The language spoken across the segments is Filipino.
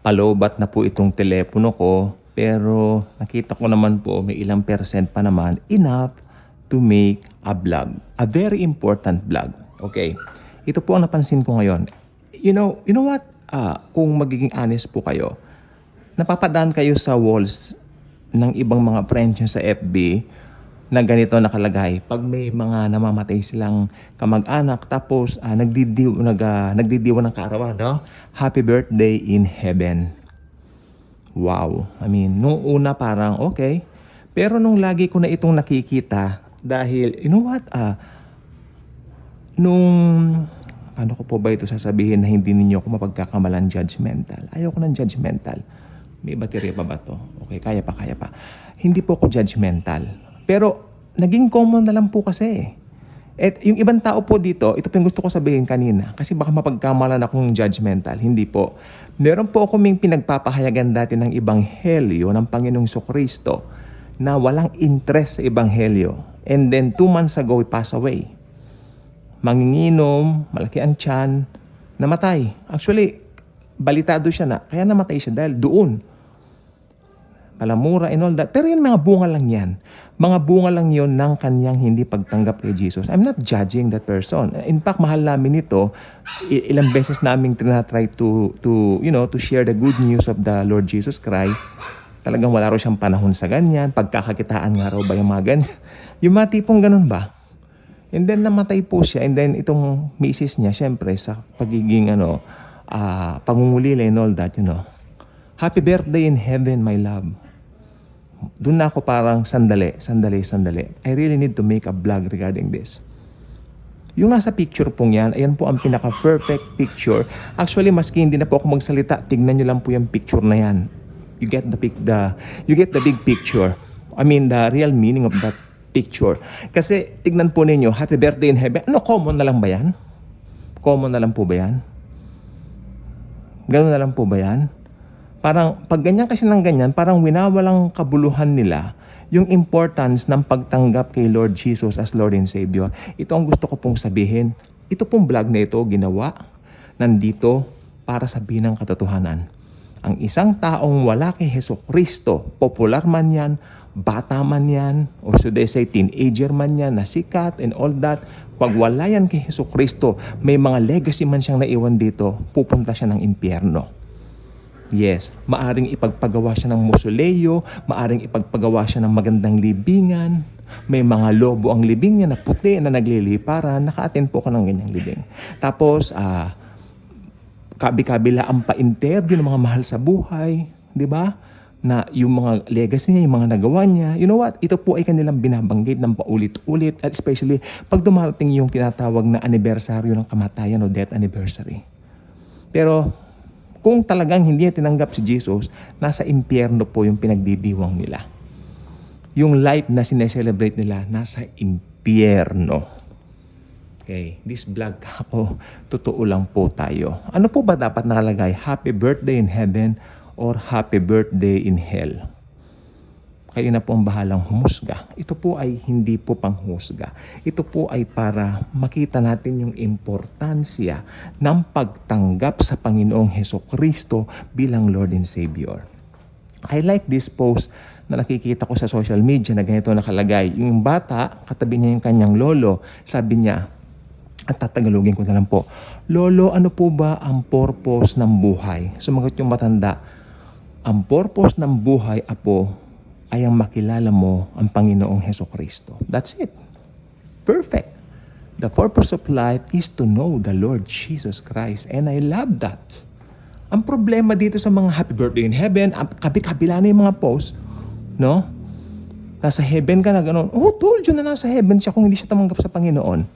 Nakalobat na po itong telepono ko, pero nakita ko naman po may ilang percent pa naman enough to make a vlog. A very important vlog. Okay. Ito po ang napansin ko ngayon. You know what? Kung magiging honest po kayo, napapadaan kayo sa walls ng ibang mga friends nyo sa FB na ganito nakalagay. Pag may mga namamatay silang kamag-anak, tapos nagdidiwa ng kaarawan, no? Happy birthday in heaven. Wow. I mean, nung una parang okay. Pero nung lagi ko na itong nakikita, dahil, you know what? Nung, paano ko po ba ito sasabihin na hindi ninyo ako mapagkakamalan judgmental? Ayoko ng judgmental. May baterya pa ba to? Okay, kaya pa. Hindi po ako judgmental. Pero, naging common na lang po kasi. At yung ibang tao po dito, ito po yung gusto ko sabihin kanina. Kasi baka mapagkamalan akong judgmental. Hindi po. Meron po kaming pinagpapahayagan dati ng Ebanghelyo ng Panginoong Jesucristo na walang interest sa Ebanghelyo. And then 2 months ago, he passed away. Manginginom, malaki ang tiyan, namatay. Actually, balitado siya na, kaya namatay siya dahil doon. Palamura and all that. Pero yun, mga bunga lang yan. Mga bunga lang yon ng kanyang hindi pagtanggap kay Jesus. I'm not judging that person. In fact, mahal namin ito. Ilang beses naming tinatry to share the good news of the Lord Jesus Christ. Talagang wala raw siyang panahon sa ganyan. Pagkakakitaan nga raw ba yung mga ganyan? Yung mga tipong ganun ba? And then namatay po siya. And then itong misis niya, syempre, sa pagiging pangungulila and all that, Happy birthday in heaven, my love. Doon na ako parang sandali. I really need to make a vlog regarding this. Yung nasa picture pong yan, ayan po ang pinaka-perfect picture. Actually, maski hindi na po ako magsalita, tignan nyo lang po yung picture na yan. You get the big picture. I mean, the real meaning of that picture. Kasi, tignan po ninyo, happy birthday in heaven. Common na lang ba yan? Common na lang po ba yan? Ganun na lang po ba yan? Parang, pag ganyan kasi ng ganyan, parang winawalang kabuluhan nila yung importance ng pagtanggap kay Lord Jesus as Lord and Savior. Ito ang gusto ko pong sabihin. Ito pong vlog na ito, ginawa, nandito para sabihin ng katotohanan. Ang isang taong wala kay Jesucristo, popular man yan, bata man yan, or should I say teenager man yan, na sikat and all that, pag wala yan kay Jesucristo, may mga legacy man siyang naiwan dito, pupunta siya ng impyerno. Yes, maaring ipagpagawa siya ng mausoleo, maaring ipagpagawa siya ng magandang libingan, may mga lobo ang libing niya na puti na nagliliparan, naka-attend po ako ng ganyang libing. Tapos, kabi-kabila ang pa-interview ng mga mahal sa buhay, di ba? Na yung mga legacy niya, yung mga nagawa niya, you know what? Ito po ay kanilang binabanggit ng paulit-ulit, at especially pag dumarating yung tinatawag na anibersaryo ng kamatayan o death anniversary. Pero, kung talagang hindi tinanggap si Jesus, nasa impyerno po yung pinagdidiwang nila. Yung life na sineselebrate nila, nasa impyerno. Okay, this vlog ako, totoo lang po tayo. Ano po ba dapat nakalagay? Happy birthday in heaven or happy birthday in hell? Kayo na po ang bahalang humusga. Ito po ay hindi po panghusga. Ito po ay para makita natin yung importansya ng pagtanggap sa Panginoong Hesukristo bilang Lord and Savior. I like this post na nakikita ko sa social media na ganito nakalagay. Yung bata, katabi niya yung kanyang lolo, sabi niya, at tatagalogin ko na lang po, Lolo, ano po ba ang purpose ng buhay? Sumagot yung matanda, ang purpose ng buhay, apo, ay ang makilala mo ang Panginoong Hesukristo. That's it. Perfect. The purpose of life is to know the Lord Jesus Christ. And I love that. Ang problema dito sa mga happy birthday in heaven, kabi-kabila na yung mga post, no? Nasa heaven ka na gano'n. Oh, told you na nasa heaven siya kung hindi siya tumanggap sa Panginoon.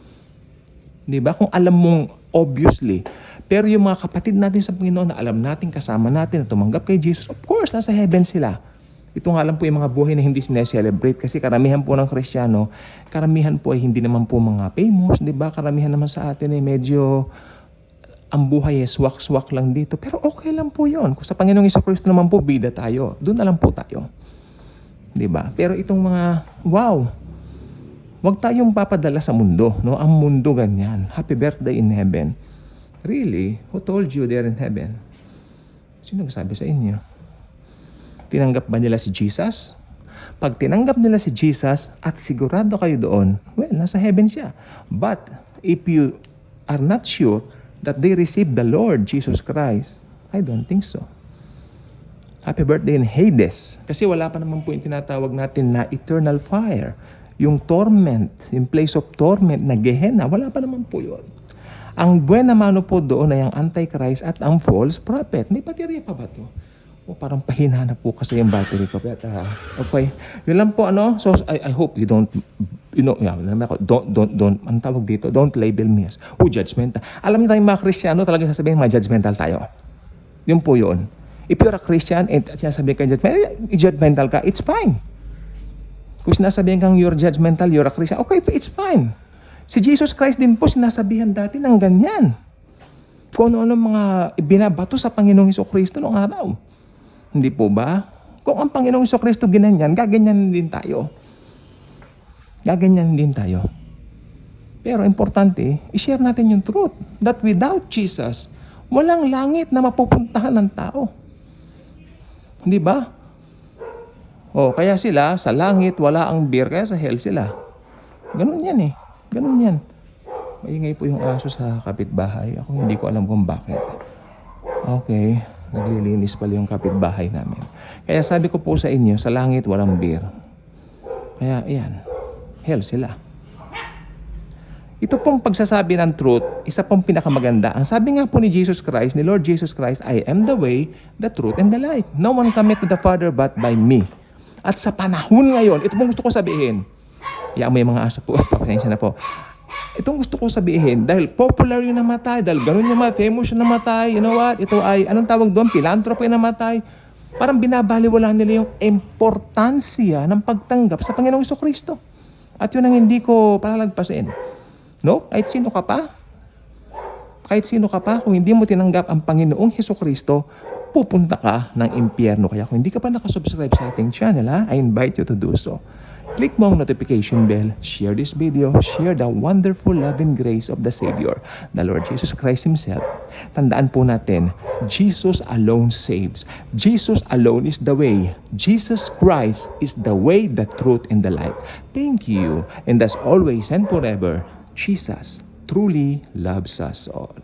Diba? Kung alam mong obviously. Pero yung mga kapatid natin sa Panginoon na alam natin, kasama natin, na tumanggap kay Jesus, of course, nasa heaven sila. Ito nga lang po yung mga buhay na hindi sineselebrate kasi karamihan po ng Kristiyano, karamihan po ay hindi naman po mga famous, di ba? Karamihan naman sa atin ay medyo ang buhay ay swak-swak lang dito. Pero okay lang po yun. Kung sa Panginoong Jesucristo naman po, bida tayo. Doon na lang po tayo. Di ba? Pero itong mga, wow, wag tayong papadala sa mundo. No? Ang mundo ganyan. Happy birthday in heaven. Really? Who told you they're in heaven? Sino nagsabi sa inyo? Tinanggap ba nila si Jesus? Pag tinanggap nila si Jesus at sigurado kayo doon, well, nasa heaven siya. But if you are not sure that they received the Lord Jesus Christ, I don't think so. Happy birthday in Hades. Kasi wala pa naman po yung tinatawag natin na eternal fire. Yung torment, yung place of torment na Gehenna, wala pa naman po yun. Ang buena mano po doon ay ang Antichrist at ang false prophet. May baterya pa ba to? O parang pahina na po kasi yung battery ko. Okay. Yun lang po ano. So I hope you don't, don't, ang tawag dito, don't label me as, judgmental. Alam niyo tayong mga Kristiyano, talagang sasabihin mga judgmental tayo. Yun po yun. If you're a Christian and sinasabihin ka judgmental ka, it's fine. Kung sinasabihin kang you're judgmental, you're a Christian, okay, it's fine. Si Jesus Christ din po sinasabihan dati ng ganyan. Kung ano-ano mga binabato sa Panginoong Hesukristo noong araw. Hindi po ba? Kung ang Panginoong Hesukristo ginanyan, gaganyan din tayo. Gaganyan din tayo. Pero importante, i-share natin yung truth that without Jesus, walang langit na mapupuntahan ng tao. Hindi ba? Kaya sila, sa langit, wala ang beer, kaya sa hell sila. Ganun yan eh. Ganun yan. Maingay po yung aso sa kapitbahay. Ako hindi ko alam kung bakit. Okay. Naglilinis pala yung kapitbahay namin. Kaya sabi ko po sa inyo, sa langit walang beer. Kaya yan. Hell sila. Ito pong pagsasabi ng truth, isa pong pinakamaganda. Ang sabi nga po ni Jesus Christ, ni Lord Jesus Christ, I am the way, the truth, and the life. No one cometh to the Father but by me. At sa panahon ngayon, ito pong gusto ko sabihin. May mga aso po, pasensya na po. Itong gusto ko sabihin, dahil popular yung namatay, dahil ganun yung famous yung namatay, you know what? Ito ay, anong tawag doon? Philanthropy yung namatay. Parang binabaliwala nila yung importansya ng pagtanggap sa Panginoong Hesukristo. At yun ang hindi ko palalagpasin. No? Kahit sino ka pa, kung hindi mo tinanggap ang Panginoong Hesukristo, pupunta ka ng impyerno. Kaya kung hindi ka pa nakasubscribe sa ating channel, I invite you to do so. Click mo ang notification bell, share this video, share the wonderful loving grace of the Savior, the Lord Jesus Christ Himself. Tandaan po natin, Jesus alone saves. Jesus alone is the way. Jesus Christ is the way, the truth, and the life. Thank you. And as always and forever, Jesus truly loves us all.